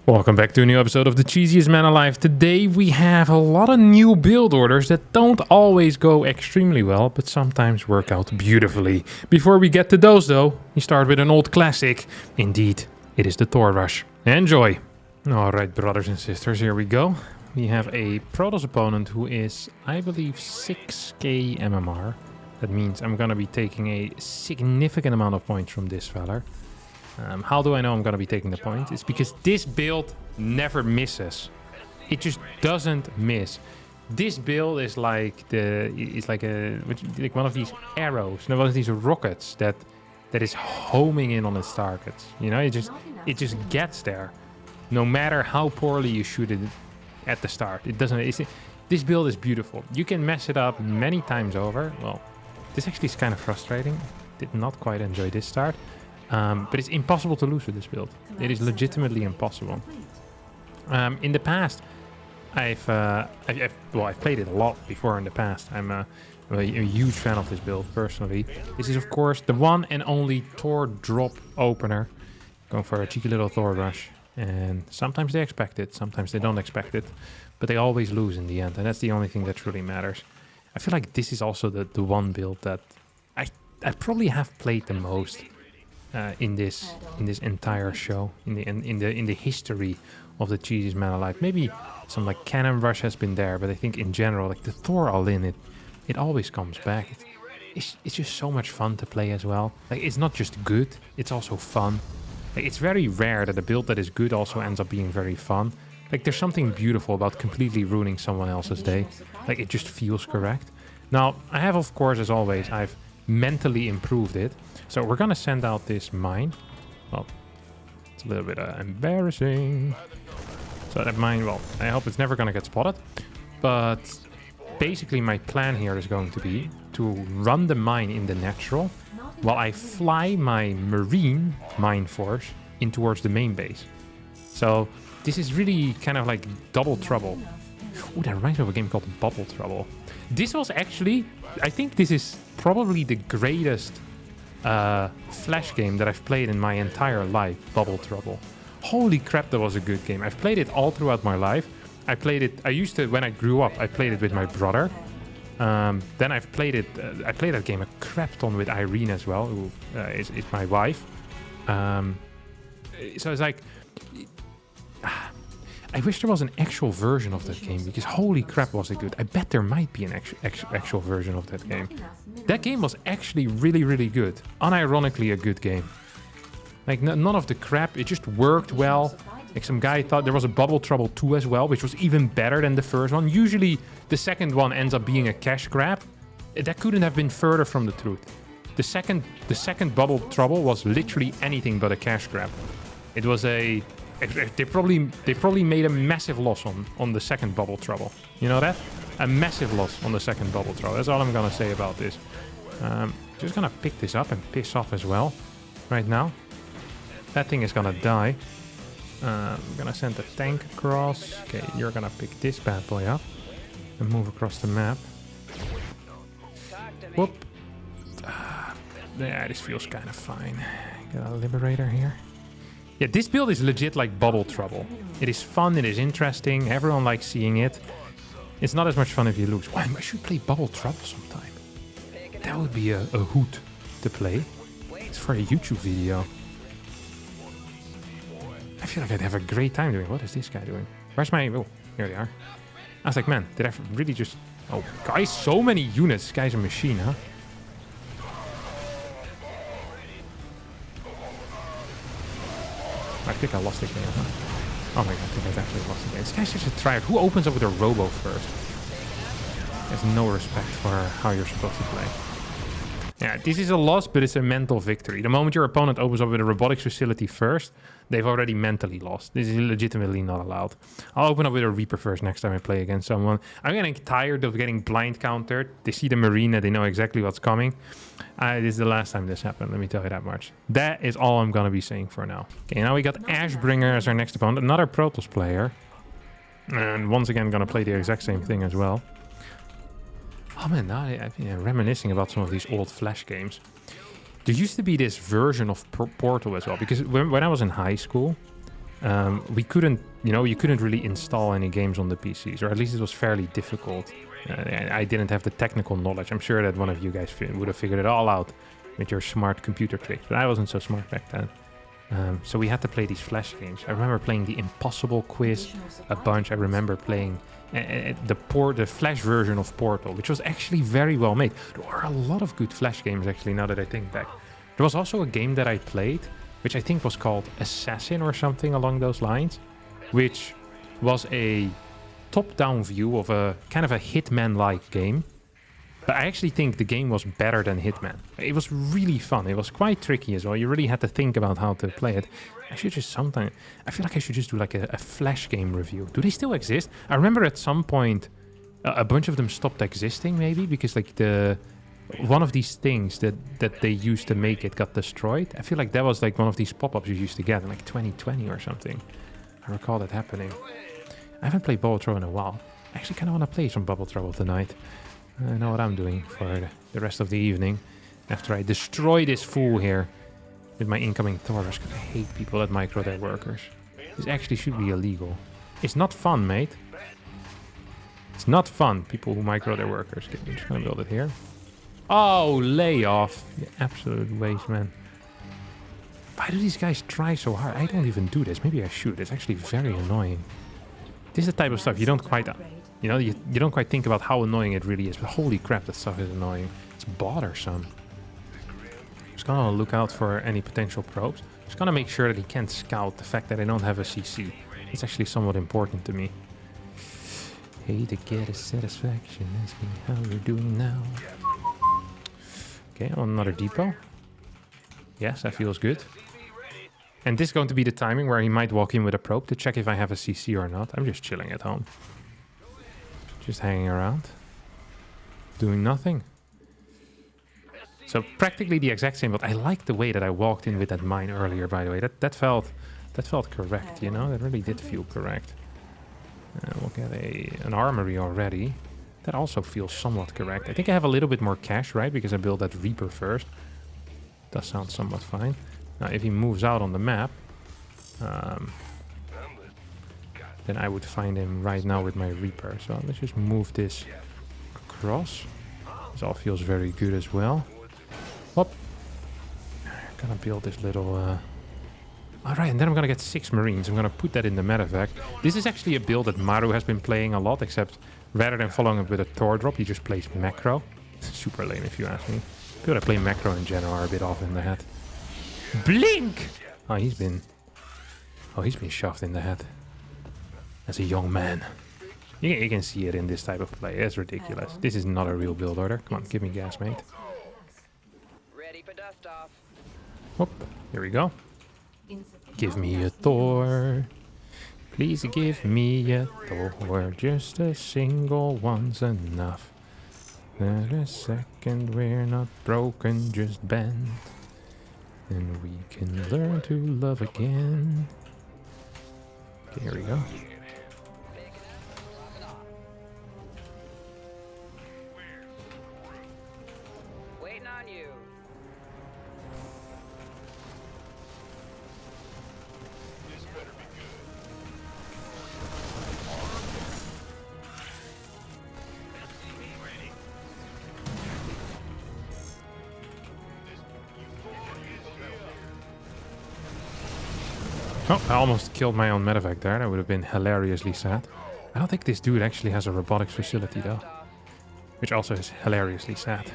Welcome back to a new episode of the cheesiest man alive. Today we have a lot of new build orders that don't always go extremely well, but sometimes work out beautifully. Before we get to those though, we start with an old classic. Indeed, it is the Thor rush. Enjoy! Alright brothers and sisters, here we go. We have a Protoss opponent who is, I believe, 6k MMR. That means I'm gonna be taking a significant amount of points from this fella. How do I know I'm going to be taking the point? It's because this build never misses. It just doesn't miss. This build is like like one of these arrows, one of these rockets that is homing in on its targets. You know, it just gets there, no matter how poorly you shoot it at the start. It doesn't. This build is beautiful. You can mess it up many times over. Well, this actually is kind of frustrating. Did not quite enjoy this start. But it's impossible to lose with this build. It is legitimately impossible. In the past, I've played it a lot before in the past. I'm a huge fan of this build personally. This is of course the one and only Thor drop opener. Going for a cheeky little Thor rush. And sometimes they expect it, sometimes they don't expect it. But they always lose in the end, and that's the only thing that truly matters. I feel like this is also the one build that I probably have played the most. In this entire show, in the history of the cheesiest man alive. Maybe some like cannon rush has been there, but I think in general, like the Thor all in it always comes back. It's just so much fun to play as well. Like it's not just good, it's also fun. Like it's very rare that a build that is good also ends up being very fun. Like there's something beautiful about completely ruining someone else's day. Like it just feels correct. Now I have, of course, as always, I've mentally improved it. So we're gonna send out this mine. Well, it's a little bit embarrassing. So that mine, well, I hope it's never gonna get spotted. But basically my plan here is going to be to run the mine in the natural while I fly my marine mine force in towards the main base. So this is really kind of like double trouble. Ooh, that reminds me of a game called Bubble Trouble. This was actually, I think this is probably the greatest Flash game that I've played in my entire life, Bubble Trouble. Holy crap, that was a good game. I've played it all throughout my life. I played it, when I grew up, I played it with my brother. Then I've played it, I played that game a crap ton with Irene as well, who is my wife. So it's like, I wish there was an actual version of that game, because holy crap was it good. I bet there might be an actual version of that game. That game was actually really, really good. Unironically a good game. Like none of the crap, it just worked well. Like some guy thought there was a Bubble Trouble 2 as well, which was even better than the first one. Usually the second one ends up being a cash grab. That couldn't have been further from the truth. The second Bubble Trouble was literally anything but a cash grab. It was a... They probably made a massive loss on the second Bubble Trouble. You know that? A massive loss on the second Bubble Trouble. That's all I'm gonna say about this. Just gonna pick this up and piss off as well. Right now. That thing is gonna die. I'm gonna send a tank across. Okay, you're gonna pick this bad boy up. And move across the map. Whoop. Yeah, this feels kind of fine. Got a Liberator here. Yeah, this build is legit like Bubble Trouble. It is fun, it is interesting, everyone likes seeing it. It's not as much fun if you lose. Why, I should play Bubble Trouble sometime. That would be a hoot to play. It's for a YouTube video. I feel like I'd have a great time doing it. What is this guy doing? Where's my... Oh, here they are. I was like, man, did I really just... Oh, guys, so many units. This guy's a machine, huh? I think I lost the game, huh? Oh my god, I think I've actually lost the game. This guy's such a tryhard. Who opens up with a robo first? There's no respect for how you're supposed to play. Yeah, this is a loss, but it's a mental victory. The moment your opponent opens up with a robotics facility first, they've already mentally lost. This is legitimately not allowed. I'll open up with a Reaper first next time I play against someone. I'm getting tired of getting blind countered. They see the Marina, they know exactly what's coming. This is the last time this happened, let me tell you that much. That is all I'm going to be saying for now. Okay, now we got Ashbringer as our next opponent, another Protoss player. And once again, going to play the exact same thing as well. Oh man, now I've been reminiscing about some of these old Flash games. There used to be this version of Portal as well, because when I was in high school, we couldn't, you couldn't really install any games on the PCs, or at least it was fairly difficult. I didn't have the technical knowledge. I'm sure that one of you guys would have figured it all out with your smart computer tricks, but I wasn't so smart back then. So we had to play these Flash games. I remember playing the Impossible Quiz a bunch. I remember playing the Flash version of Portal, which was actually very well made. There are a lot of good Flash games, actually, now that I think back. There was also a game that I played, which I think was called Assassin or something along those lines, which was a top-down view of a kind of a Hitman-like game. But I actually think the game was better than Hitman. It was really fun. It was quite tricky as well. You really had to think about how to play it. I feel like I should just do like a Flash game review. Do they still exist? I remember at some point a bunch of them stopped existing, maybe because like one of these things that they used to make it got destroyed. I feel like that was like one of these pop-ups you used to get in like 2020 or something. I recall that happening. I haven't played Bubble Trouble in a while. I actually kind of want to play some Bubble Trouble tonight. I know what I'm doing for the rest of the evening after I destroy this fool here with my incoming Thor's, because I hate people that micro their workers. This actually should be illegal. It's not fun, mate. It's not fun, people who micro their workers. Okay, I'm just gonna build it here. Oh, lay off. You absolute waste, man. Why do these guys try so hard? I don't even do this. Maybe I should. It's actually very annoying. This is the type of stuff you don't quite... you don't quite think about how annoying it really is, but holy crap, that stuff is annoying. It's bothersome. Just gonna look out for any potential probes. Just gonna make sure that he can't scout the fact that I don't have a CC. It's actually somewhat important to me. Hey, to get a satisfaction, asking how you're doing now. Okay, on another depot. Yes, that feels good. And this is going to be the timing where he might walk in with a probe to check if I have a CC or not. I'm just chilling at home. Just hanging around. Doing nothing. So practically the exact same, but I like the way that I walked in with that mine earlier, by the way. That felt correct, you know? That really did feel correct. We'll get an armory already. That also feels somewhat correct. I think I have a little bit more cash, right? Because I built that Reaper first. Does sound somewhat fine. Now, if he moves out on the map, then I would find him right now with my Reaper. So let's just move this across. This all feels very good as well. Whoop. Gonna build this little... Alright, and then I'm gonna get 6 Marines. I'm gonna put that in the medevac. This is actually a build that Maru has been playing a lot, except rather than following up with a Thor drop, he just plays macro. Super lame if you ask me. People that play macro in general are a bit off in the head. Blink! Oh, he's been shoved in the head. As a young man. You can see it in this type of play. It's ridiculous. This is not a real build order. Come on, give me gas, mate. Ready for dust off. Whoop, here we go. Give me a Thor. Please give me a Thor. Just a single one's enough. Not a second, we're not broken, just bent. And we can learn to love again. Okay, here we go. Waiting on you. This better be good. FCV ready. Oh, I almost killed my own medevac there. That would have been hilariously sad. I don't think this dude actually has a robotics facility though. Which also is hilariously sad.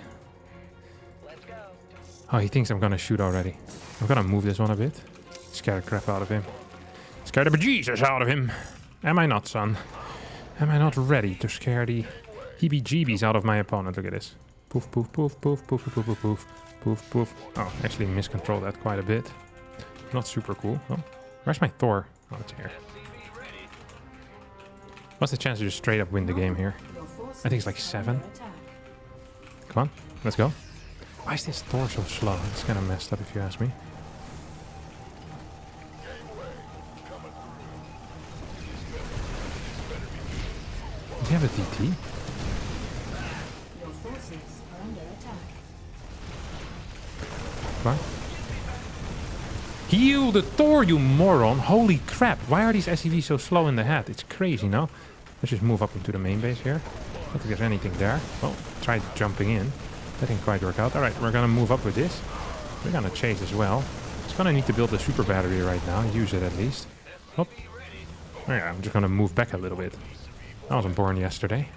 Let's go. Oh, he thinks I'm gonna shoot already. I'm gonna move this one a bit. Scare the crap out of him. Scare the bejesus out of him. Am I not, son? Am I not ready to scare the heebie-jeebies out of my opponent? Look at this. Poof, poof, poof, poof, poof, poof, poof, poof, poof, poof. Oh, actually miscontrolled that quite a bit. Not super cool. Oh, where's my Thor? Oh, it's here. What's the chance to just straight up win the game here? I think it's like 7. Come on, let's go. Why is this Thor so slow? It's kind of messed up if you ask me. Does he have a DT? Your forces are under attack. Come on. He Deal the Thor, you moron. Holy crap. Why are these SCVs so slow in the head? It's crazy, no? Let's just move up into the main base here. I don't think there's anything there. Oh, tried jumping in. That didn't quite work out. Alright, we're gonna move up with this. We're gonna chase as well. It's gonna need to build a super battery right now. Use it at least. Oh. Oh yeah, I'm just gonna move back a little bit. I wasn't born yesterday.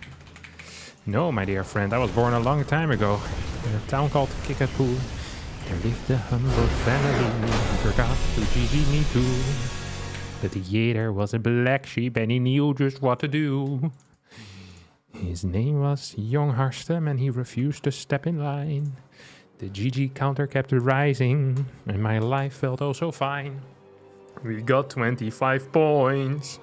No, my dear friend. I was born a long time ago. In a town called Kickapoo. There lived a humble family who forgot to GG me too. But the Yater was a black sheep and he knew just what to do. His name was young Harstem and he refused to step in line. The GG counter kept rising and my life felt oh so fine. We got 25 points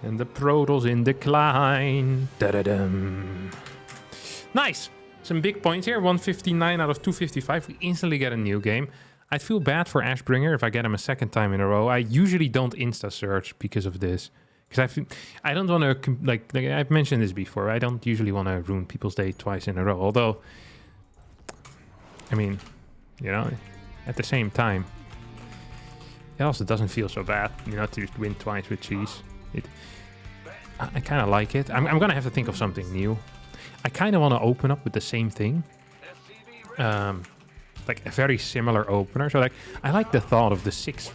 and the Protoss in decline. Da-da-dum. Nice! Some big points here, 159 out of 255. We instantly get a new game. I'd feel bad for Ashbringer if I get him a second time in a row. I usually don't insta-search because of this. Because I don't want to, like I've mentioned this before, I don't usually want to ruin people's day twice in a row. Although, I mean, you know, at the same time, it also doesn't feel so bad, you know, to win twice with cheese. I kind of like it. I'm going to have to think of something new. I kind of want to open up with the same thing. Like a very similar opener. So like, I like the thought of the six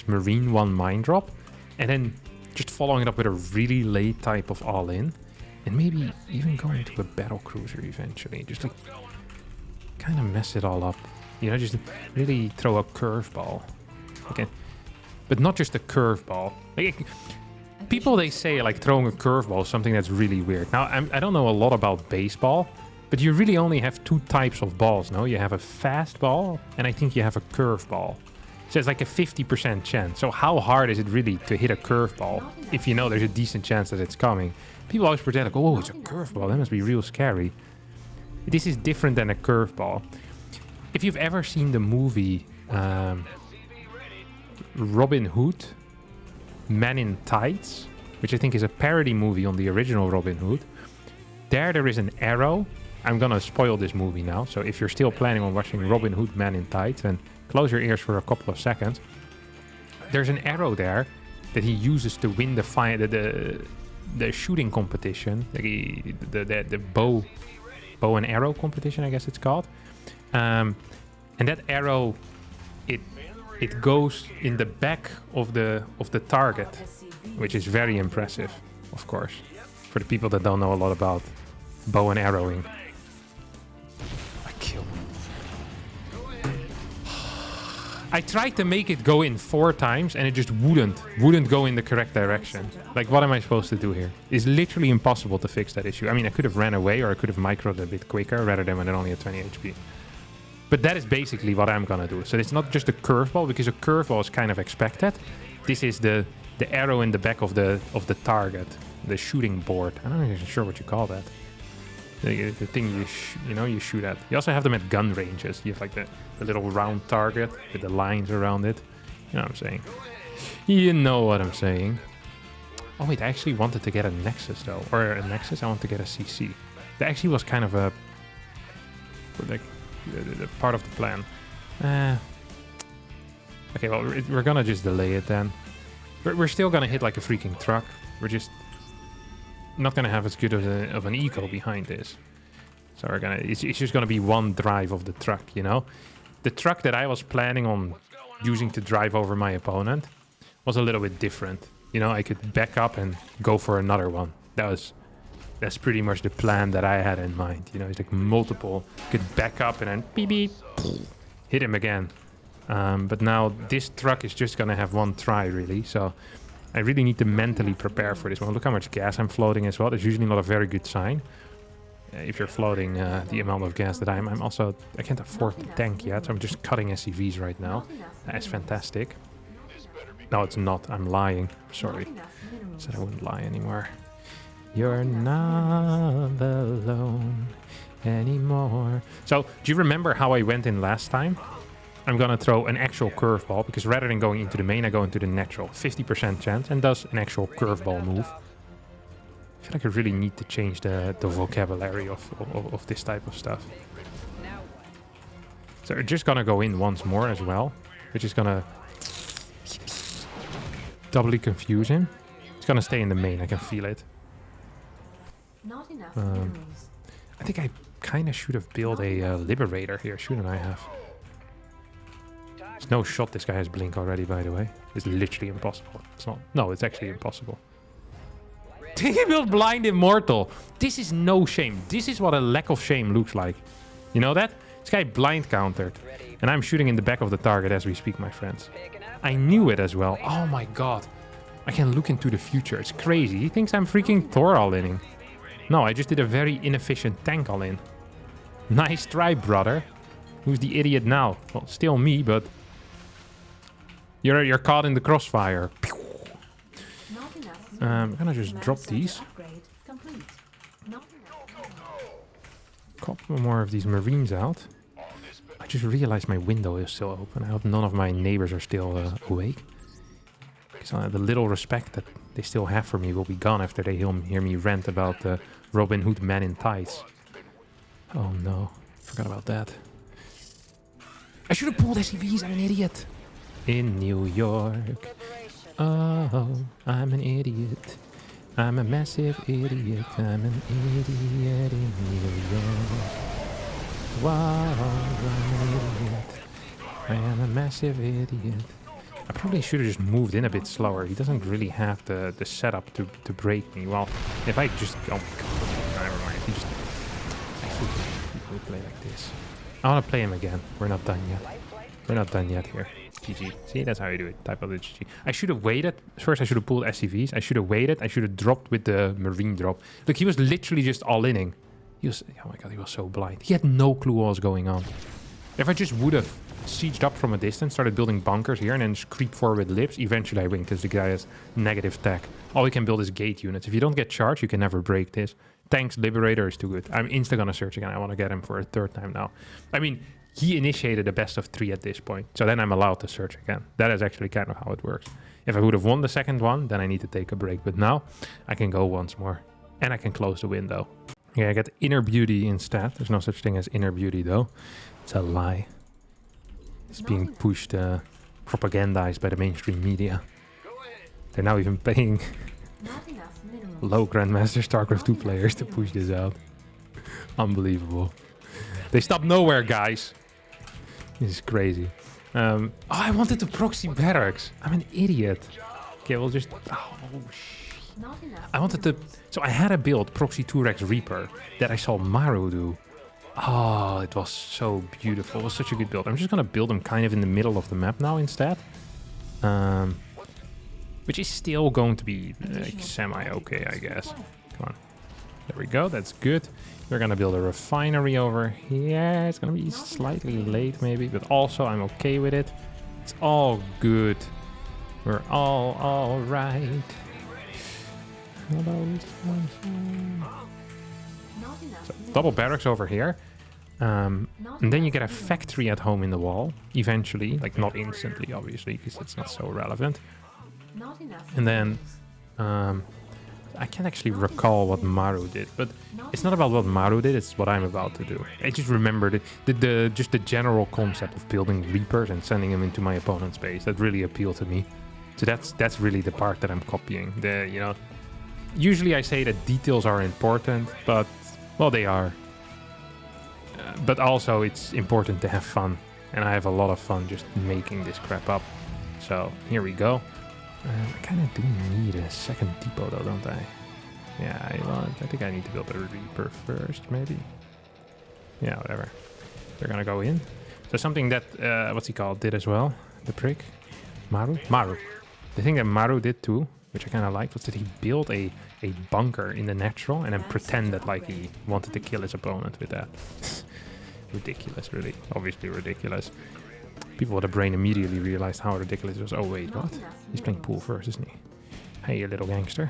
Marine 1 mine drop. And then just following it up with a really late type of all-in. And maybe even going to a battle cruiser eventually. Just like, kind of mess it all up. You know, just really throw a curveball. Okay. But not just a curveball. Like, people, they say like throwing a curveball is something that's really weird. Now, I don't know a lot about baseball, but you really only have two types of balls, no? You have a fastball, and I think you have a curveball. So it's like a 50% chance. So how hard is it really to hit a curveball if you know there's a decent chance that it's coming? People always pretend like, oh, it's a curveball. That must be real scary. This is different than a curveball. If you've ever seen the movie Robin Hood, Man in Tights, which I think is a parody movie on the original Robin Hood. There is an arrow. I'm gonna spoil this movie now, so if you're still planning on watching Robin Hood Man in Tights, then close your ears for a couple of seconds. There's an arrow there that he uses to win the shooting competition, the bow and arrow competition, I guess it's called. And that arrow, it goes in the back of the target, which is very impressive, of course, for the people that don't know a lot about bow and arrowing. I killed him. I tried to make it go in 4 times and it just wouldn't go in the correct direction. Like, what am I supposed to do here? It's literally impossible to fix that issue. I mean, I could have ran away or I could have microed a bit quicker rather than when it only had 20 HP. But that is basically what I'm gonna do. So it's not just a curveball, because a curveball is kind of expected. This is the arrow in the back of the target, the shooting board. I'm not even sure what you call that. The thing you shoot at. You also have them at gun ranges. You have like the little round target with the lines around it. You know what I'm saying? You know what I'm saying. Oh wait, I actually wanted to get a Nexus though, or a Nexus. I want to get a CC. That actually was kind of a like. The part of the plan. Okay, well, we're gonna just delay it then. We're still gonna hit like a freaking truck. We're just not gonna have as good of an eco behind this. So it's just gonna be one drive of the truck, you know? The truck that I was planning on using to drive over my opponent was a little bit different. You know, I could back up and go for another one. That's pretty much the plan that I had in mind. You know, it's like multiple. You could back up and then beep, beep, hit him again. But now this truck is just going to have one try, really. So I really need to mentally prepare for this one. Look how much gas I'm floating as well. That's usually not a very good sign. If you're floating the amount of gas that I can't afford the tank yet. So I'm just cutting SCVs right now. That's fantastic. No, it's not. I'm lying. Sorry. I said I wouldn't lie anymore. You're not alone anymore. So, do you remember how I went in last time? I'm gonna throw an actual curveball, because rather than going into the main, I go into the natural. 50% chance, and does an actual curveball move. I feel like I really need to change the vocabulary of this type of stuff. So we're just gonna go in once more as well. We're just gonna doubly confuse him. He's gonna stay in the main, I can feel it. Not enough minerals. I think I kind of should have built a Liberator here, shouldn't I have? There's no shot this guy has Blink already, by the way. It's literally impossible. It's not. No, it's actually impossible. He built Blind Immortal. This is no shame. This is what a lack of shame looks like. You know that? This guy blind countered. And I'm shooting in the back of the target as we speak, my friends. I knew it as well. Oh my god. I can look into the future. It's crazy. He thinks I'm freaking Thor all-inning. No, I just did a very inefficient tank all-in. Nice try, brother. Who's the idiot now? Well, still me, but... You're caught in the crossfire. Not enough I'm gonna just Command drop center these. upgrade complete. Not enough. Couple more of these marines out. I just realized my window is still open. I hope none of my neighbors are still awake. Because the little respect that they still have for me will be gone after they hear me rant about the Robin Hood Man in Tights. Oh no, forgot about that. I should have pulled SCVs, I'm an idiot. In New York. Oh, I'm an idiot. I'm a massive idiot. I'm an idiot in New York. Wow, I'm an idiot. I am a massive idiot. I probably should have just moved in a bit slower. He doesn't really have the setup to break me. Well, if I just... Oh my god, never mind. He just... I hate people who play like this. I want to play him again. We're not done yet. We're not done yet here. GG. See, that's how you do it. Type of the GG. I should have waited. First, I should have pulled SCVs. I should have waited. I should have dropped with the Marine drop. Look, he was literally just all-inning. He was... Oh my god, he was so blind. He had no clue what was going on. If I just would have sieged up from a distance, started building bunkers here, and then just creep forward with lips, eventually I win, because the guy has negative tech. All he can build is gate units. If you don't get charged, you can never break this. Tanks Liberator is too good. I'm insta gonna search again. I want to get him for a third time now. I mean, he initiated a best of 3 at this point, so then I'm allowed to search again. That is actually kind of how it works. If I would have won the second one, then I need to take a break, but now I can go once more, and I can close the window. Yeah, I get Inner Beauty instead. There's no such thing as Inner Beauty, though. It's a lie. It's being pushed, propagandized by the mainstream media. They're now even paying Not enough minerals. low Grandmaster StarCraft 2 players to push this out. Unbelievable. They stop nowhere, guys. This is crazy. Oh, I wanted to proxy barracks. I'm an idiot. Okay, we'll just... Oh, shit. Not enough I wanted to... So I had a build, Proxy 2-Rex Reaper, that I saw Maru do. Oh, it was so beautiful. It was such a good build. I'm just going to build him kind of in the middle of the map now instead. Which is still going to be like, semi-okay, I guess. Come on. There we go. That's good. We're going to build a refinery over here. It's going to be slightly late maybe, but also I'm okay with it. It's all good. We're all right. Not enough So, minerals. double barracks over here. And then you get a factory at home in the wall, eventually. Like, not instantly, obviously, because it's not so relevant. Not enough And then, minerals. I can't actually recall what Maru did, but it's not about what Maru did, it's what I'm about to do. I just remembered just the general concept of building Reapers and sending them into my opponent's base. That really appealed to me. So that's really the part that I'm copying. Usually I say that details are important, but, well, they are. But also it's important to have fun. And I have a lot of fun just making this crap up. So here we go. I kind of do need a second depot though, don't I? Yeah, I think I need to build a Reaper first, maybe. Yeah, whatever. They're gonna go in. So something that, what's he called, did as well. The prick. Maru? Maru. The thing that Maru did too, which I kind of liked, was that he built a bunker in the natural and then pretended like he wanted to kill his opponent with that. Ridiculous, really. Obviously ridiculous. People with a brain immediately realized how ridiculous it was. Oh wait, what? He's playing pool first, isn't he? Hey, you little gangster.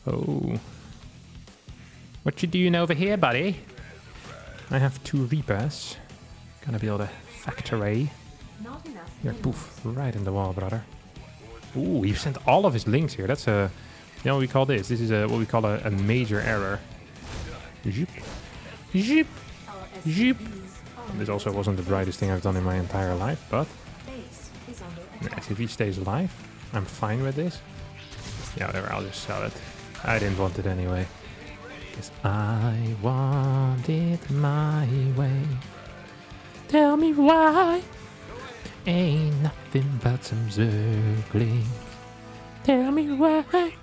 Oh. What you doing over here, buddy? I have 2 Reapers. Gonna build a factory. Not enough Here, minerals. poof, right in the wall, brother. Ooh, he sent all of his links here. That's a... You know what we call this? This is what we call a major error. Zip. Zip. Our Jeep. SCVs This also wasn't the brightest thing I've done in my entire life, but Base is under yes, attack. if he stays alive, I'm fine with this. Yeah, whatever, I'll just sell it. I didn't want it anyway. Because I want it my way. Tell me why. Ain't nothing but some zerglings. Tell me why.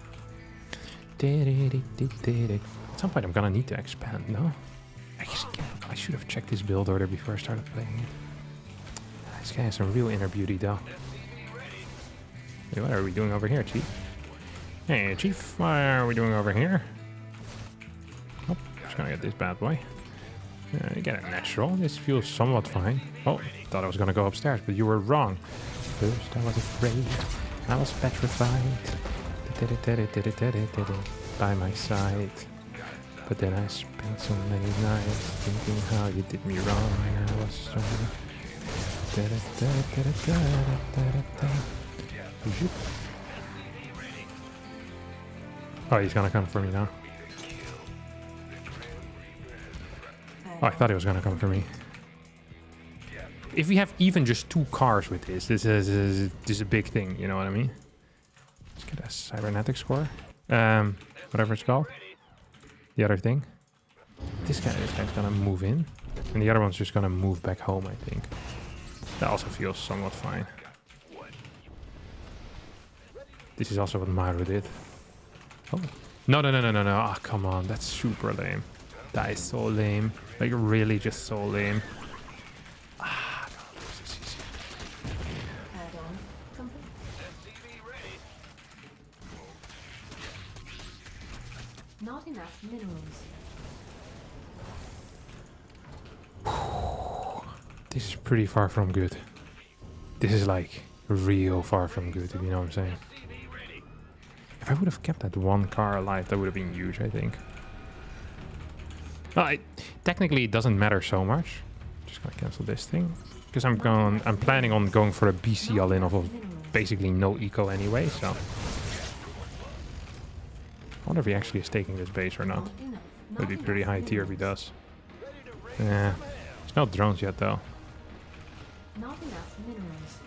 At some point I'm gonna need to expand, no? Actually, I should have checked this build order before I started playing it. This guy has some real inner beauty though. Hey, what are we doing over here, Chief? Hey, Chief, what are we doing over here? Oh, just gonna get this bad boy. You get a natural. This feels somewhat fine. Oh, thought I was gonna go upstairs, but you were wrong. First I was afraid. I was petrified. By my side. But then I spent so many nights thinking how you did me wrong, and I was so... Oh, he's gonna come for me now. Oh, I thought he was gonna come for me. If we have even just 2 cars with this is a big thing, you know what I mean? Let's get a cybernetic score. Whatever it's called. The other thing. This guy's gonna move in. And the other one's just gonna move back home, I think. That also feels somewhat fine. This is also what Maru did. Oh. No. Ah, come on. That's super lame. That is so lame. Like, really just so lame. Ah, no, this is easy. Add-on complete. Not enough minerals. This is pretty far from good. This is like real far from good, if you know what I'm saying. If I would have kept that 1 car alive, that would have been huge, I think. Well, technically it doesn't matter so much. Just gonna cancel this thing. Because I'm planning on going for a BC all-in of basically no eco anyway, so. I wonder if he actually is taking this base or not. Not enough. Would be Not pretty enough high tier if he minerals. does. Yeah. There's no drones yet though. Not enough minerals.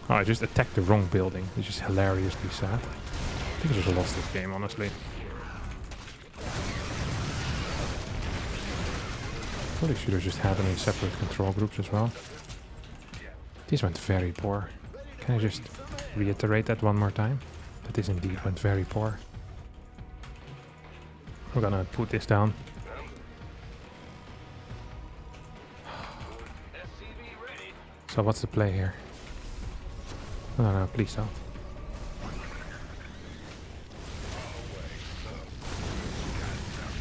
Oh, I just attacked the wrong building, which is hilariously sad. I think I just lost this game, honestly. Probably should have just had them in separate control groups as well. This went very poor. Can I just reiterate that one more time? That this indeed went very poor. I'm gonna put this down. So what's the play here? No, please don't.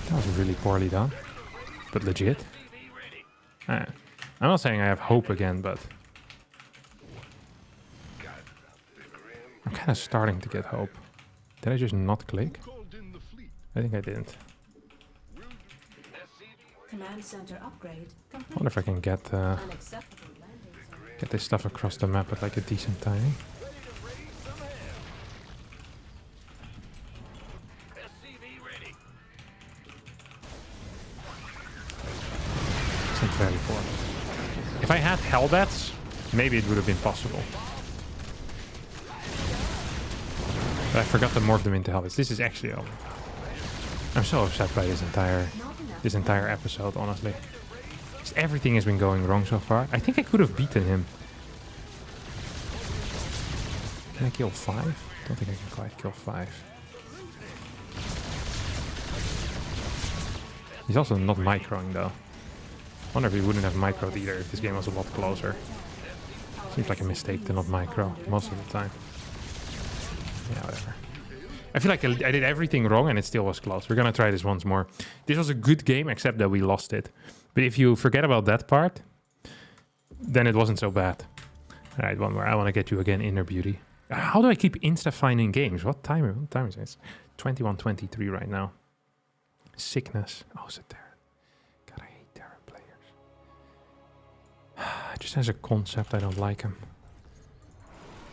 That was really poorly done. But legit. I'm not saying I have hope again, but... I'm kind of starting to get hope. Did I just not click? I think I didn't. Command center upgrade complete. I wonder if I can get Unacceptable landing zone. get this stuff across the map at like a decent timing. It's not very poor. If I had Hellbats, maybe it would have been possible. But I forgot to morph them into Hellbats. This is actually... I'm so upset by this entire episode, honestly. Just everything has been going wrong so far. I think I could have beaten him. Can I kill 5? Don't think I can quite kill 5. He's also not microing though. Wonder if he wouldn't have microed either if this game was a lot closer. Seems like a mistake to not micro most of the time. Yeah, whatever. I feel like I did everything wrong and it still was close. We're gonna try this once more. This was a good game except that we lost it. But if you forget about that part, then it wasn't so bad. Alright, one more. I want to get you again, Inner Beauty. How do I keep insta-finding games? What time is it? 21:23 right now. Sickness. Oh, is it Terran? God, I hate Terran players. Just as a concept, I don't like him.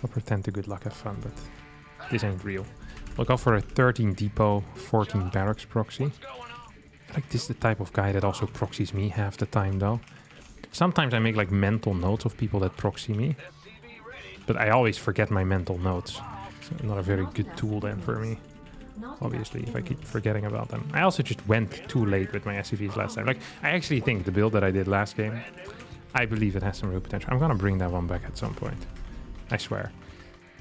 I'll pretend to good luck, have fun, but this ain't real. We'll go for a 13 depot, 14 barracks proxy. Like this is the type of guy that also proxies me half the time though. Sometimes I make like mental notes of people that proxy me. But I always forget my mental notes. So not a very good tool then for me. Not Obviously, enough if I keep minerals. forgetting about them. I also just went too late with my SCVs last time. Like, I actually think the build that I did last game, I believe it has some real potential. I'm gonna bring that one back at some point. I swear.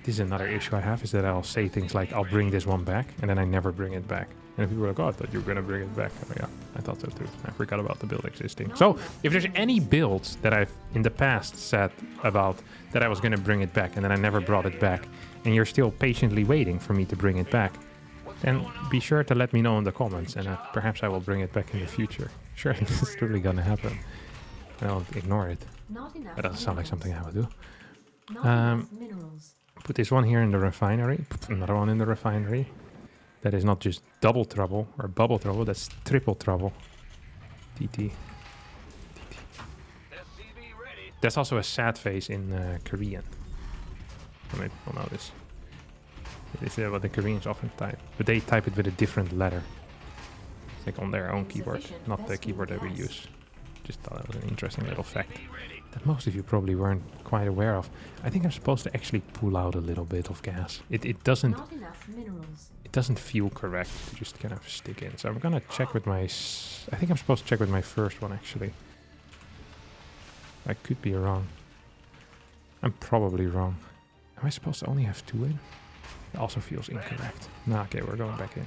This is another issue I have, is that I'll say things like, I'll bring this one back, and then I never bring it back. And people are like, oh, I thought you were gonna bring it back. Oh yeah, I thought so too. I forgot about the build existing. So, if there's any builds that I've in the past said about that I was gonna bring it back, and then I never brought it back, and you're still patiently waiting for me to bring it back, then be sure to let me know in the comments, and perhaps I will bring it back in the future. Surely this is truly gonna happen. And I'll ignore it. Not enough That doesn't sound like something I would do. Not enough minerals. Put this one here in the refinery. Put another one in the refinery. That is not just double trouble or bubble trouble, that's triple trouble. TT. SCV ready. That's also a sad face in Korean. Maybe people know this. This is what the Koreans often type. But they type it with a different letter. It's like on their own keyboard, not the keyboard that we use. Just thought that was an interesting little fact that most of you probably weren't quite aware of. I think I'm supposed to actually pull out a little bit of gas. It doesn't Not enough minerals. it doesn't feel correct to just kind of stick in. So I'm gonna check with my I think I'm supposed to check with my first one actually. I could be wrong. I'm probably wrong. Am I supposed to only have 2 in? It also feels incorrect. Nah, okay, we're going back in.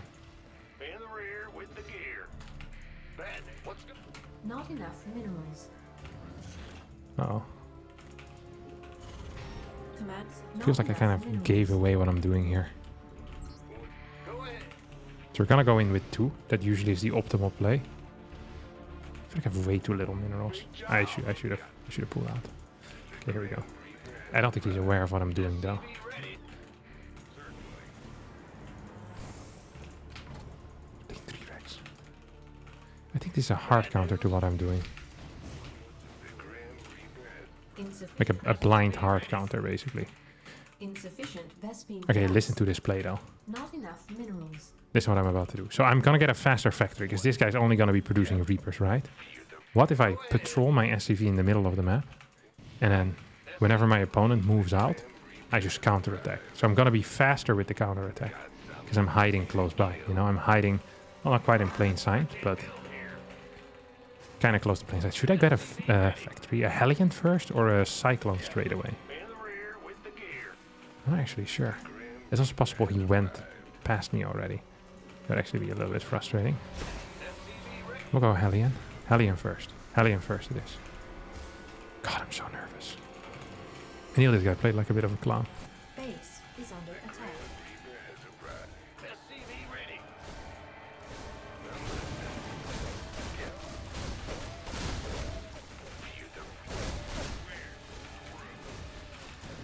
In the rear with the gear. Ben, what's good? Not enough minerals. Uh-oh. Commands. Feels like I kind of gave away what I'm doing here. Go ahead. So we're gonna go in with 2. That usually is the optimal play. I feel like I have way too little minerals. I should have pulled out. Okay, here we go. I don't think he's aware of what I'm doing though. Ready. Take 3 racks. I think this is a hard counter to what I'm doing. Like a blind hard counter basically. Insufficient Vespine Okay, gas. listen to this play though. Not enough minerals. This is what I'm about to do. So I'm gonna get a faster factory because this guy's only gonna be producing Reapers, right? What if I patrol my SCV in the middle of the map, and then whenever my opponent moves out, I just counterattack. So I'm gonna be faster with the counterattack because I'm hiding close by. You know, I'm hiding, well, not quite in plain sight, but kind of close to plain sight. Should I get a factory, a Hellion first or a Cyclone straight away? In the rear with the gear. I'm not actually sure. It's also possible he went past me already. That'd actually be a little bit frustrating. We'll go Hellion. Hellion first. Hellion first it is. God, I'm so nervous. I knew this guy played like a bit of a clown. Base is under attack. SCV ready.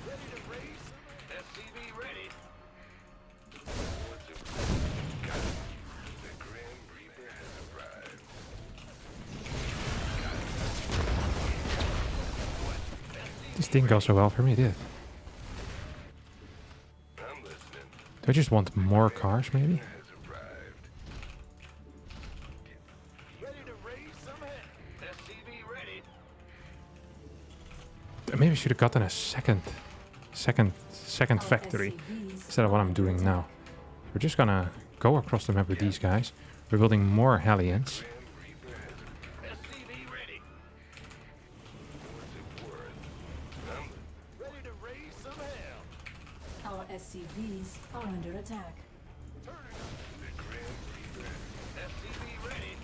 Ready to race. SCV ready. The Grim Reaper has arrived. This didn't go so well for me, did it? I'm listening. Do I just want more cars, maybe? Has arrived. Ready to raise some hell. SCV ready. Maybe I should have gotten a second Our factory SCVs instead of what I'm doing now. We're just gonna go across the map with these guys. We're building more Hellions. SCV ready. What's it worth? Ready to raise some hell. Our SCVs are under attack. Turn it up. The Grim Reaper. SCV ready.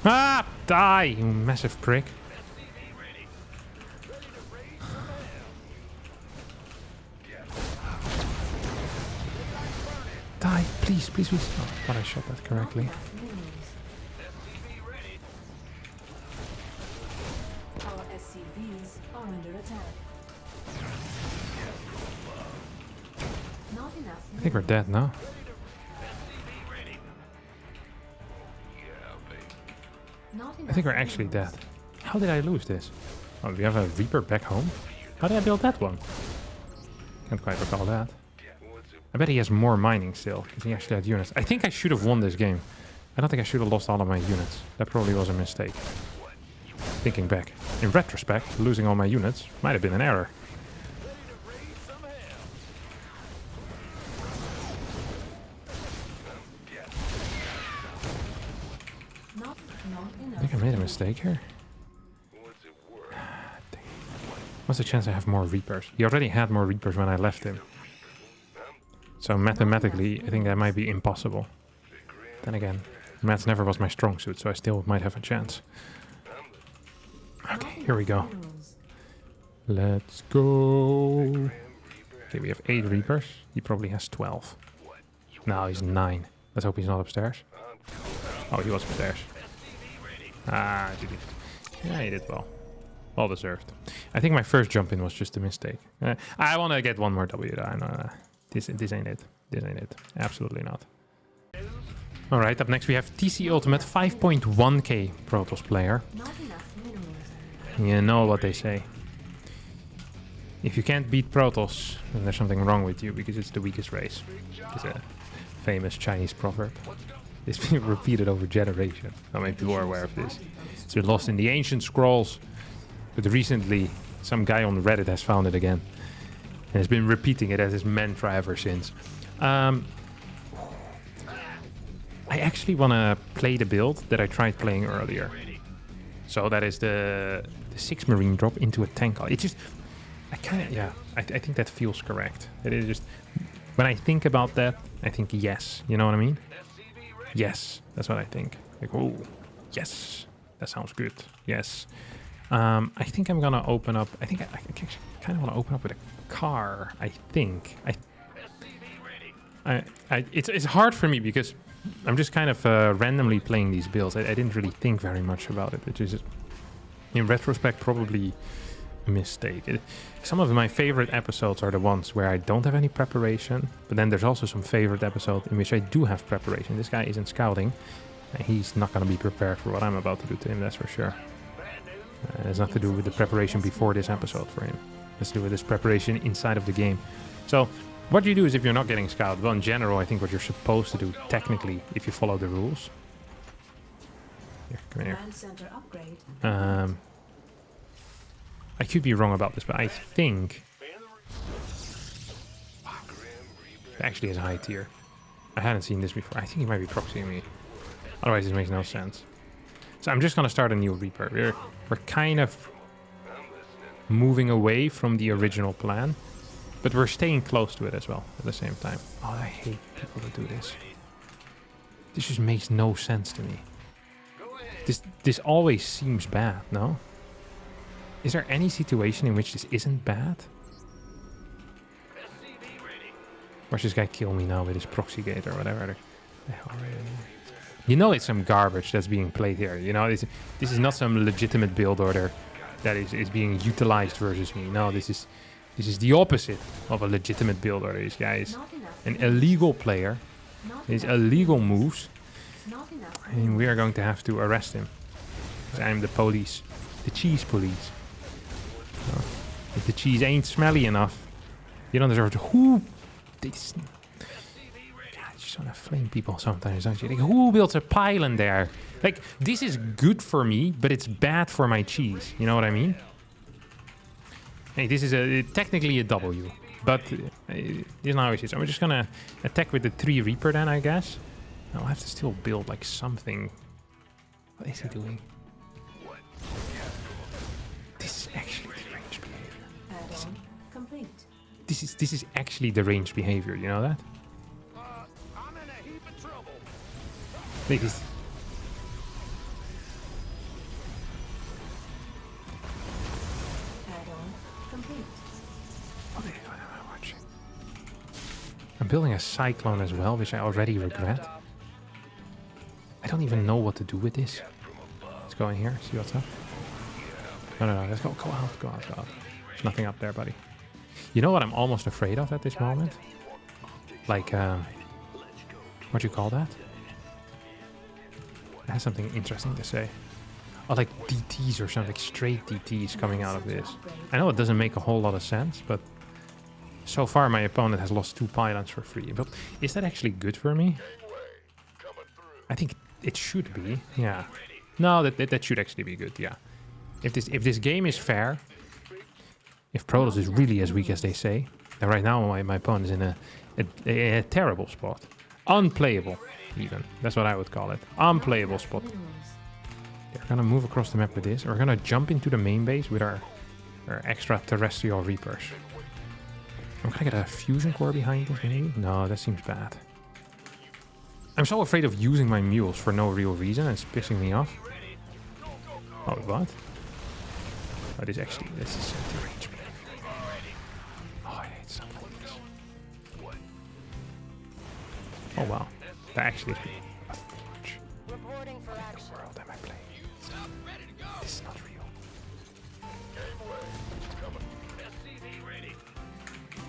Ah! Die, you massive prick. SCV ready. Ready to raise some hell. Die, please, please, please. Oh, I thought I shot that correctly. Not enough minerals. SCV ready. Our SCVs are under attack. Not enough. I think we're dead now. SCV ready. Yeah, baby. Not enough I think we're actually dead. minerals. How did I lose this? Oh, we have a Reaper back home? How did I build that one? Can't quite recall that. What's it? I bet he has more mining still, because he actually had units. I think I should have won this game. I don't think I should have lost all of my units. That probably was a mistake. Thinking back. In retrospect, losing all my units might have been an error. Ready to raise some hell. Not I enough. think I made a mistake here. What's it worth? What's the chance I have more Reapers? He already had more Reapers when I left him. So mathematically, I think that might be impossible. Then again, maths never was my strong suit, so I still might have a chance. Okay, here we go. Minerals. Let's go. Okay, we have 8 Reapers. He probably has 12. No, he's 9. Let's hope he's not upstairs. Oh, he was upstairs. Ah, GG. Yeah, he did well. Well deserved. I think my first jump in was just a mistake. I want to get one more W. This ain't it. This ain't it. Absolutely not. Alright, up next we have TC Ultimate 5.1k Protoss player. Not enough minerals. You know what they say. If you can't beat Protoss, then there's something wrong with you because it's the weakest race. It's a famous Chinese proverb. It's been repeated over generations. How many people are aware of this? It's been lost in the ancient scrolls, but recently some guy on Reddit has found it again and has been repeating it as his mantra ever since. I actually want to play the build that I tried playing earlier. So that is the 6 Marine drop into a tank. It just, I kind of, yeah, I think that feels correct. It is just, when I think about that, I think yes. You know what I mean? Yes, that's what I think. Like, oh, yes, that sounds good. Yes. I think I'm gonna open up. I think I kind of want to open up with a car. I think. It's hard for me because I'm just kind of randomly playing these builds. I didn't really think very much about it, which is, in retrospect, probably a mistake. Some of my favorite episodes are the ones where I don't have any preparation, but then there's also some favorite episodes in which I do have preparation. This guy isn't scouting, and he's not going to be prepared for what I'm about to do to him, that's for sure. It has nothing to do with the preparation before this episode for him. It has to do with this preparation inside of the game. So, what you do is if you're not getting scouted, well, in general, I think what you're supposed to do, technically, if you follow the rules. Here, come here. Command center upgrade. I could be wrong about this, but I think it actually is a high tier. I hadn't seen this before. I think he might be proxying me. Otherwise, this makes no sense. So I'm just going to start a new Reaper. We're kind of moving away from the original plan, but we're staying close to it as well at the same time. Oh, I hate people that do this. This just makes no sense to me. This always seems bad, no? Is there any situation in which this isn't bad? Watch this guy kill me now with his proxy gate or whatever. You know it's some garbage that's being played here. You know, this is not some legitimate build order that is being utilized versus me. No, this is the opposite of a legitimate build order. This guy is an illegal player. His illegal moves. Not enough. And we are going to have to arrest him. Because I'm the police. The cheese police. So, if the cheese ain't smelly enough, you don't deserve to... Who... This, God, you just want to flame people sometimes, don't you? Like, who built a pylon there? Like, this is good for me, but it's bad for my cheese. You know what I mean? Hey, this is technically a W. But this is not how it is. I'm just going to attack with the 3 Reaper then, I guess. I'll have to still build, like, something. What is he doing? This is actually the range behavior. Add-on complete. This is actually the range behavior, you know that? I'm in a heap of trouble. Like this. Add-on complete. What am I watching? I'm building a cyclone as well, which I already regret. I don't even know what to do with this. Let's go in here, see what's up. No, let's go out. There's nothing up there, buddy. You know what I'm almost afraid of at this moment? Like, what do you call that? It has something interesting to say. Oh, like DTs or something, straight DTs coming out of this. I know it doesn't make a whole lot of sense, but So far, my opponent has lost 2 pylons for free. But is that actually good for me? I think it should be. Yeah. No, that should actually be good. Yeah. If this game is fair, if Protoss is really as weak as they say, then right now my opponent is in a terrible spot. Unplayable, even. That's what I would call it. Unplayable spot. We're gonna move across the map with this. We're gonna jump into the main base with our extraterrestrial Reapers. I'm gonna get a fusion core behind this, maybe? No, that seems bad. I'm so afraid of using my mules for no real reason, and it's pissing me off. Oh, what? Oh, this is so deranged. Oh, I hate stuff like this. Oh, wow. That actually is a forge. Reporting for action. What world am I playing? This is not real.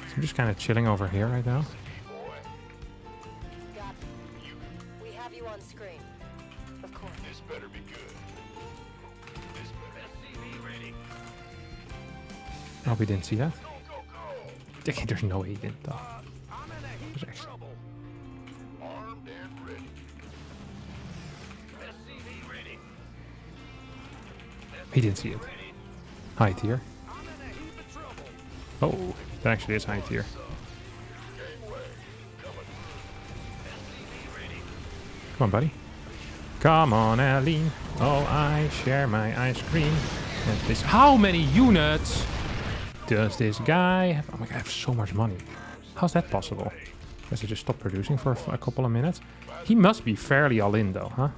So I'm just kind of chilling over here right now. Got it. We have you on screen. Of course. This better be good. This SCV ready. Oh, we didn't see that. Okay, there's no way he didn't though. I'm in a heap of trouble. Armed and ready. SCV ready. He didn't see it. High tier. I'm in a heap of trouble. Oh, that actually is high tier. Come on, buddy. Come on, Aline. Oh, I share my ice cream. And this. How many units does this guy have? Oh my god, I have so much money. How's that possible? Guess I just stopped producing for a couple of minutes. He must be fairly all in though, huh?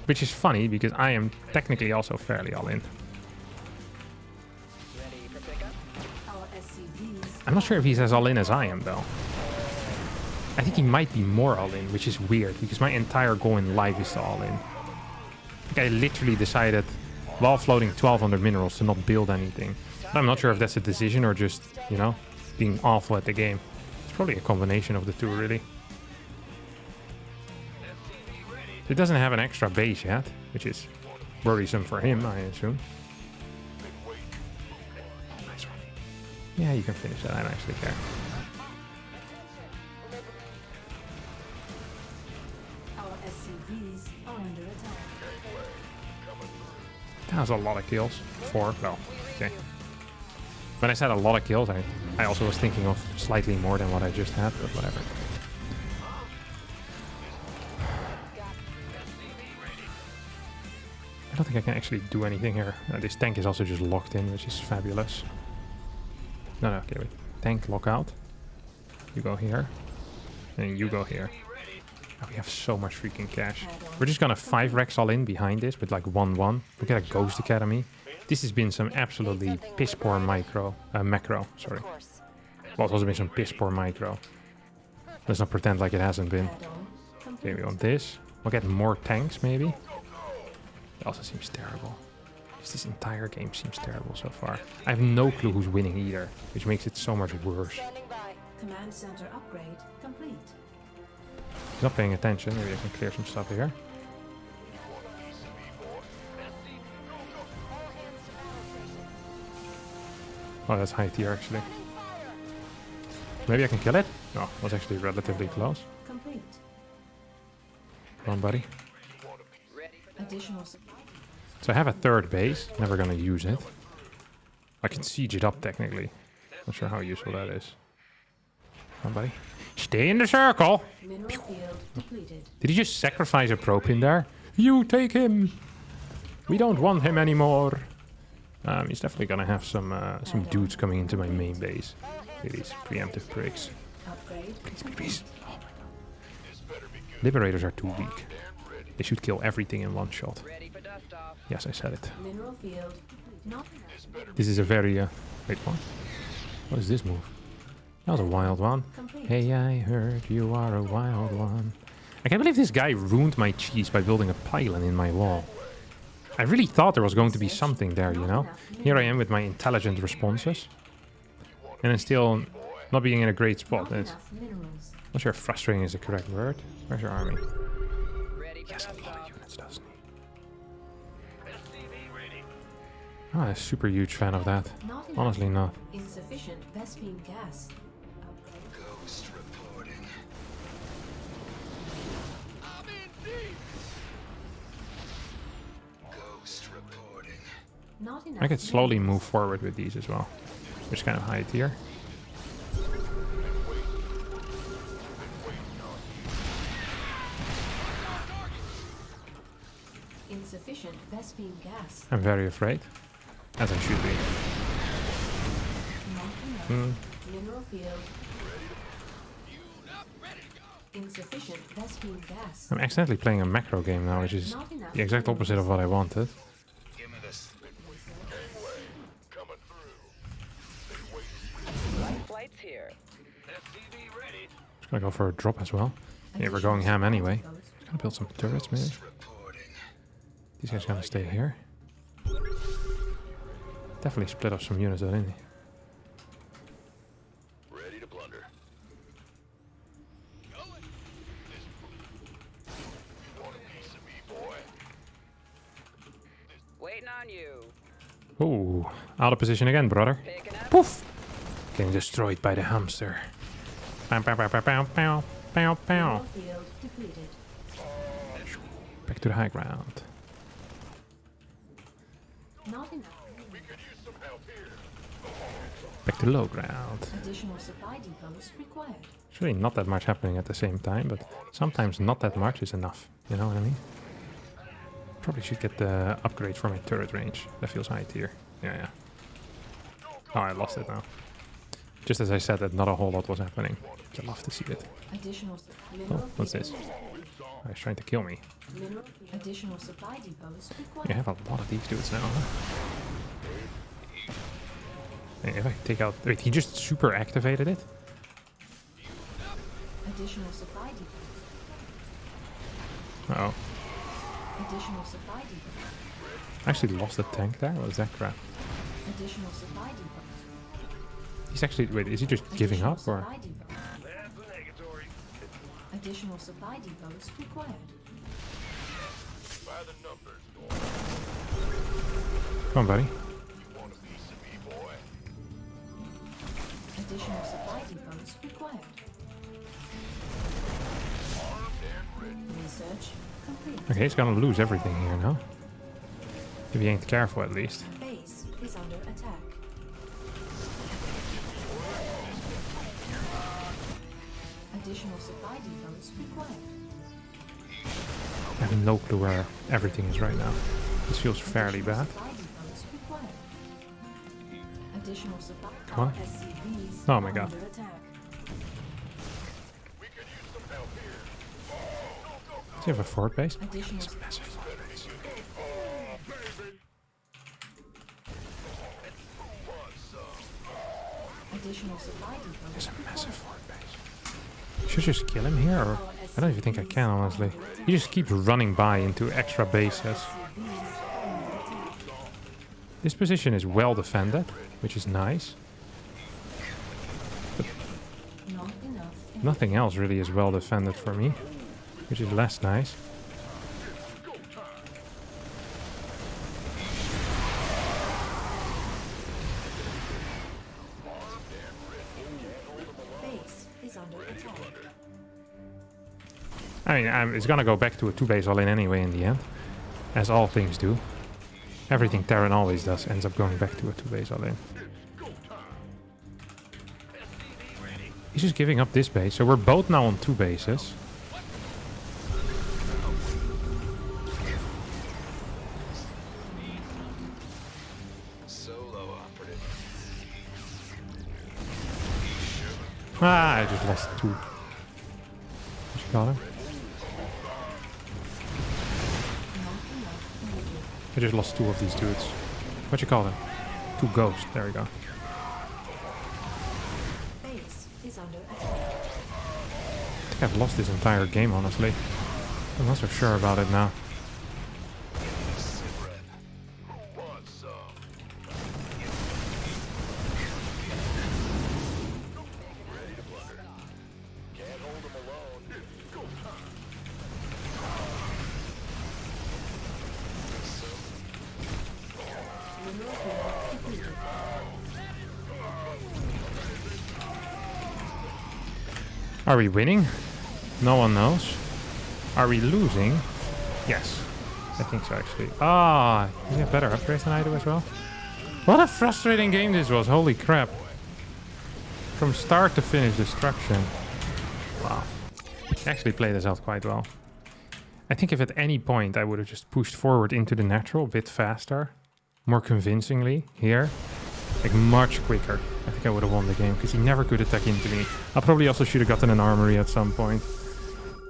Which is funny because I am technically also fairly all in. Ready for pickup? Our SCVs I'm not sure if he's as all in as I am though. I think he might be more all in, which is weird because my entire goal in life is to all in. Like I literally decided while floating 1200 minerals to not build anything. But I'm not sure if that's a decision or just, you know, being awful at the game. It's probably a combination of the two, really. It doesn't have an extra base yet, which is worrisome for him, I assume. Oh, nice one. Yeah, you can finish that. I don't actually care. our SCVs are under attack. That was a lot of kills. 4, well, okay. When I said a lot of kills, I also was thinking of slightly more than what I just had, but whatever. I don't think I can actually do anything here. This tank is also just locked in, which is fabulous. No, okay, wait. Tank lockout. You go here. And you go here. Oh, we have so much freaking cash. We're just gonna 5 Rex all in behind this with like 1-1. Look at a Ghost Academy. This has been some absolutely piss poor macro. Sorry. Of course. Well, it's also been some piss poor micro. Let's not pretend like it hasn't been. Add-on Okay, complete. we want this. We'll get more tanks, maybe. It also seems terrible. This entire game seems terrible so far. I have no clue who's winning either, which makes it so much worse. Standing by. Command center upgrade complete. He's not paying attention. Maybe I can clear some stuff here. All hands to battle stations. Oh, that's high tier actually. Maybe I can kill it? No, it was actually relatively close. Complete. Come on, buddy. Ready for Additional supply. So I have a 3rd base. Never gonna use it. I can siege it up technically. Not sure how useful that is. Come on, buddy. Stay in the circle! Mineral field depleted. Did he just sacrifice a probe in there? You take him! We don't want him anymore. He's definitely gonna have some dudes coming into my main base. These preemptive pricks. Upgrade. Please, please. Oh my god. Liberators are too weak. They should kill everything in one shot. ready for dust off. Yes, I said it. Mineral field not enough. This is a very... wait, what? What is this move? That was a wild one. Complete. Hey, I heard you are a wild one. I can't believe this guy ruined my cheese by building a pylon in my wall. I really thought there was going to be something there, you know? Here I am with my intelligent responses. And then still not being in a great spot. Not It's enough minerals. not sure if frustrating is the correct word. Where's your army? Ready for Yes, a dust lot of off. units, doesn't he? SCV ready. I'm a super huge fan of that. Not enough. Honestly, not. Insufficient Vespene gas. Upgrade. Ghost reporting. I'm in deep. Ghost reporting. Not enough. I could slowly move forward with these as well, which is kind of high tier. Insufficient Vespene gas. I'm very afraid, as I should be. Not enough. Hmm. Mineral field. Insufficient Vespene gas. I'm accidentally playing a macro game now, which is Not enough. the exact opposite of what I wanted. Give me this. Gangway. Coming through. Light flight's here. SCV ready. Just gonna go for a drop as well. Yeah, we're going ham anyway. Gonna build some turrets maybe. Ghost reporting. These guys gonna stay here. Definitely split up some units though, didn't he? Ready to plunder. Going. You want a piece of me, boy? Waiting on you. Ooh, out of position again, brother. Picking up. Poof! Getting destroyed by the hamster. Pow, pow, pow, pow, pow, pow, pow, pow. Mineral field depleted. Back to the high ground. Not enough. We could use some help here. Back to low ground. Additional supply depots required. It's really not that much happening at the same time, but sometimes not that much is enough. You know what I mean? Probably should get the upgrade for my turret range. That feels high tier. Yeah. Oh, I lost it now. Just as I said that not a whole lot was happening. I'd love to see it. Additional Oh, mineral what's this? field. Oh, he's trying to kill me. Mineral additional supply depots required. You have a lot of these dudes now, huh? Hey, if I take out... Wait, he just super activated it? Additional supply depots. Uh-oh. Additional supply depots. I actually lost the tank there? What is that crap? Additional supply depots. He's actually... Wait, is he just giving up, or...? That's the negatory. Additional supply depots required. By the numbers, boy. Come on, buddy. You want a piece of me, boy? Additional supply depots required. Armed and ready. Research complete. Okay, he's gonna lose everything here now. If he ain't careful, at least. Base is under attack. Additional supply depots required. I have no clue where everything is right now. This feels fairly bad. Supply depots required. Additional supply. Come on. SCVs Oh my god. under attack. We could use some help here. Does he have a fort base? Additional Massive fort base. additional supply depots. There's a massive fort base. Should I just kill him here, or... I don't even think I can, honestly. He just keeps running by into extra bases. This position is well defended, which is nice. Not enough. Nothing else really is well defended for me, which is less nice. Base is under attack. I mean, it's gonna go back to a 2-base all-in anyway in the end. As all things do. Everything Terran always does ends up going back to a 2-base all-in. He's just giving up this base, so we're both now on 2 bases. Solo operative. Ah, I just lost 2. What you call him? I just lost 2 of these dudes. What you call them? 2 ghosts. There we go. Base is under attack. I think I've lost this entire game, honestly. I'm not so sure about it now. Who wants some? Ready to plunder. Can't hold them alone. Go time. Mineral Are we winning? No one knows. Are we losing? Yes. I think so, actually. Ah, you have better upgrades than I do as well. What a frustrating game this was. Holy crap. From start to finish, destruction. Wow. Actually played this out quite well. I think if at any point I would have just pushed forward into the natural a bit faster, more convincingly here, like much quicker, I think I would have won the game because he never could attack into me. I probably also should have gotten an armory at some point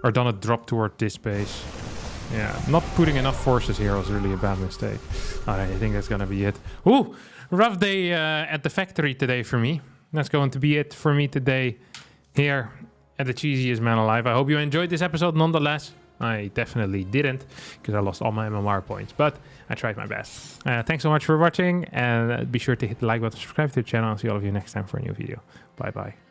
or done a drop toward this base. Yeah, not putting enough forces here was really a bad mistake. Alright, I think that's gonna be it. Ooh, rough day at the factory today for me. That's going to be it for me today here at the cheesiest man alive. I hope you enjoyed this episode nonetheless. I definitely didn't because I lost all my MMR points, but I tried my best. Thanks so much for watching, and be sure to hit the like button, subscribe to the channel, and see all of you next time for a new video. Bye bye.